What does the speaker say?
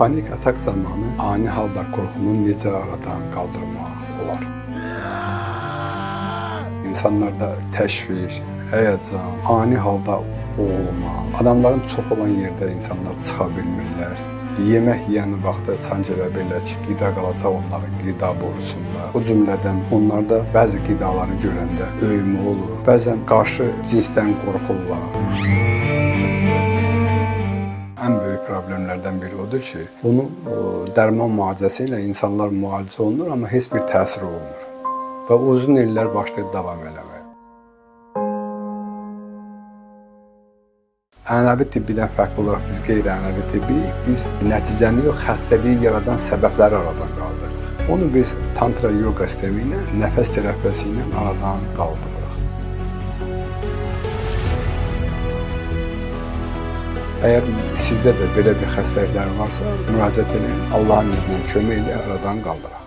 Panik atak zamanı ani halda qorxunu necə aradan qaldırmaq olar? İnsanlarda təşviş, həyəcan, ani halda boğulma, adamların çox olan yerdə insanlar çıxa bilmirlər. Yemək yeyən vaxtı sanki elə belə ki, qida qalacaq onların qida borusunda. Bu cümlədən onlarda bəzi qidaları görəndə öyümü olur, bəzən qarşı cinsdən qorxurlar. Ən böyük problemlərdən biri odur ki, bunun dərman müalicəsi ilə insanlar müalicə olunur, amma heç bir təsir olmur və uzun illər başlayır davam eləməyə. Ənənəvi tibbidən fərqli olaraq biz qeyri-ənənəvi tibbiyik, biz nəticəni yox, xəstəliyi yaradan səbəbləri aradan qaldırırıq. Onu biz tantra yoga sistemi ilə, nəfəs terapiyası ilə aradan qaldırırıq. Əgər sizdə də belə bir xəstəliklər varsa, müraciət edin, Allahın izni ilə, kömək ilə aradan qaldıraq.